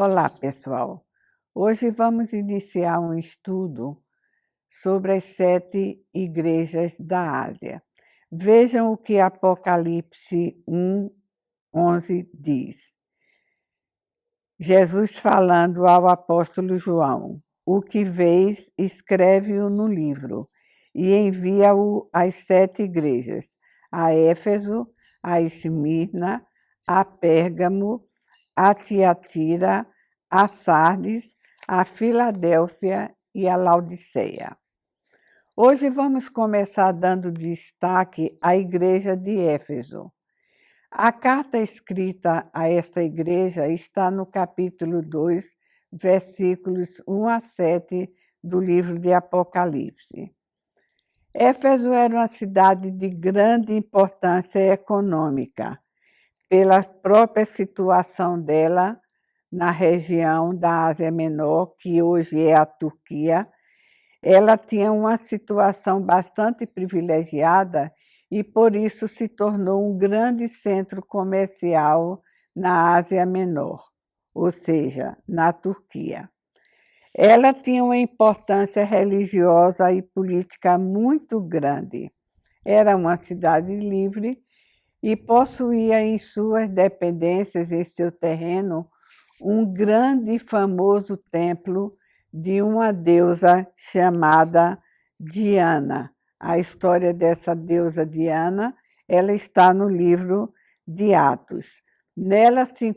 Olá, pessoal! Hoje vamos iniciar um estudo sobre as 7 igrejas da Ásia. Vejam o que Apocalipse 1:11 diz. Jesus falando ao apóstolo João: "O que vês, escreve-o no livro e envia-o às 7 igrejas, a Éfeso, a Esmirna, a Pérgamo, a Tiatira, a Sardes, a Filadélfia e a Laodiceia." Hoje vamos começar dando destaque à igreja de Éfeso. A carta escrita a esta igreja está no capítulo 2, versículos 1 a 7 do livro de Apocalipse. Éfeso era uma cidade de grande importância econômica, pela própria situação dela na região da Ásia Menor, que hoje é a Turquia. Ela tinha uma situação bastante privilegiada e por isso se tornou um grande centro comercial na Ásia Menor, ou seja, na Turquia. Ela tinha uma importância religiosa e política muito grande. Era uma cidade livre e possuía em suas dependências, em seu terreno, um grande e famoso templo de uma deusa chamada Diana. A história dessa deusa Diana, ela está no livro de Atos. Nela se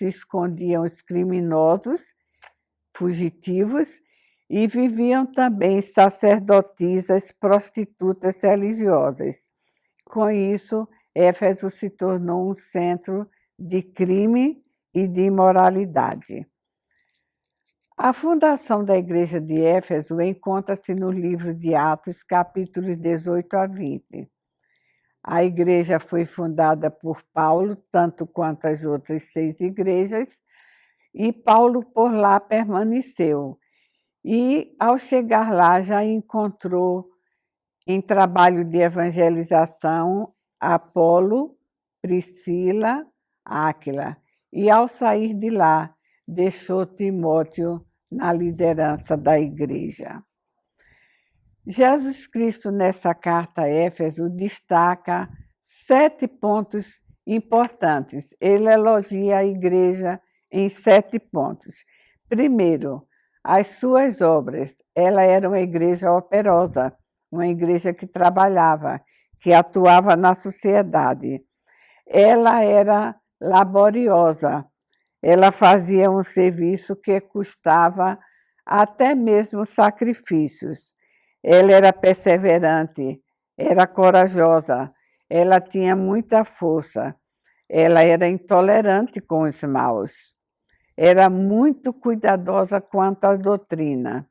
escondiam os criminosos, fugitivos, e viviam também sacerdotisas, prostitutas religiosas. Com isso, Éfeso se tornou um centro de crime e de imoralidade. A fundação da igreja de Éfeso encontra-se no livro de Atos, capítulos 18 a 20. A igreja foi fundada por Paulo, tanto quanto as outras 6 igrejas, e Paulo por lá permaneceu. E, ao chegar lá, já encontrou em trabalho de evangelização Apolo, Priscila, Áquila. E, ao sair de lá, deixou Timóteo na liderança da igreja. Jesus Cristo, nessa carta a Éfeso, destaca 7 pontos importantes. Ele elogia a igreja em 7 pontos. Primeiro, as suas obras. Ela era uma igreja operosa, uma igreja que trabalhava, que atuava na sociedade. Ela era laboriosa. Ela fazia um serviço que custava até mesmo sacrifícios. Ela era perseverante, era corajosa, ela tinha muita força, ela era intolerante com os maus, era muito cuidadosa quanto à doutrina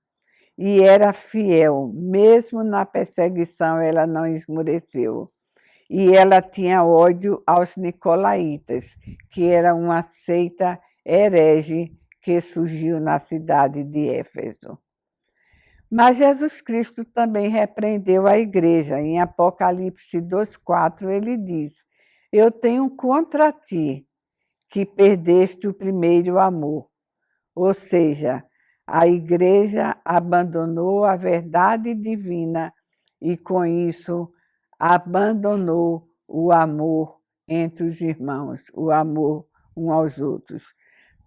e era fiel, mesmo na perseguição ela não esmoreceu. E ela tinha ódio aos nicolaítas, que era uma seita herege que surgiu na cidade de Éfeso. Mas Jesus Cristo também repreendeu a igreja. Em Apocalipse 2:4 ele diz: "Eu tenho contra ti, que perdeste o primeiro amor." Ou seja, a igreja abandonou a verdade divina e, com isso, abandonou o amor entre os irmãos, o amor uns aos outros.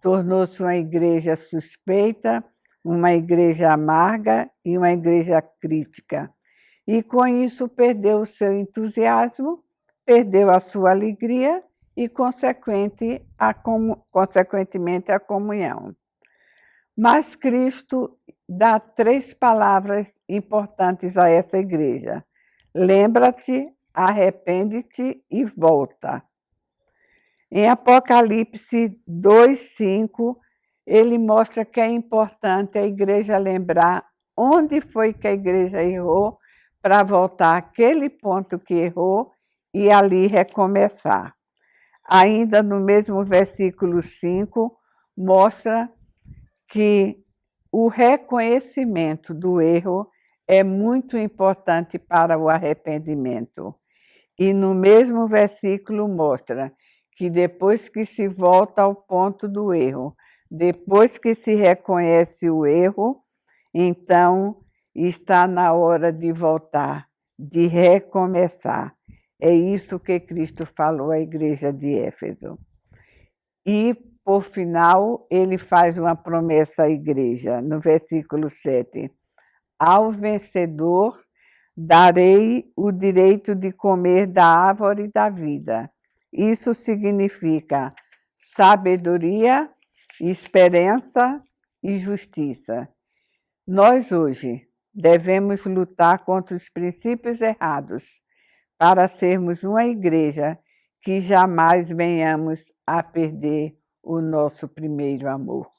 Tornou-se uma igreja suspeita, uma igreja amarga e uma igreja crítica. E, com isso, perdeu o seu entusiasmo, perdeu a sua alegria e, consequentemente, a comunhão. Mas Cristo dá 3 palavras importantes a essa igreja: lembra-te, arrepende-te e volta. Em Apocalipse 2:5, ele mostra que é importante a igreja lembrar onde foi que a igreja errou para voltar àquele ponto que errou e ali recomeçar. Ainda no mesmo versículo 5, mostra que o reconhecimento do erro é muito importante para o arrependimento. E no mesmo versículo mostra que depois que se volta ao ponto do erro, Depois que se reconhece o erro, então está na hora de voltar, de recomeçar. É isso que Cristo falou à igreja de Éfeso. E, por final, ele faz uma promessa à igreja, no versículo 7. Ao vencedor darei o direito de comer da árvore da vida. Isso significa sabedoria, esperança e justiça. Nós hoje devemos lutar contra os princípios errados para sermos uma igreja que jamais venhamos a perder o nosso primeiro amor.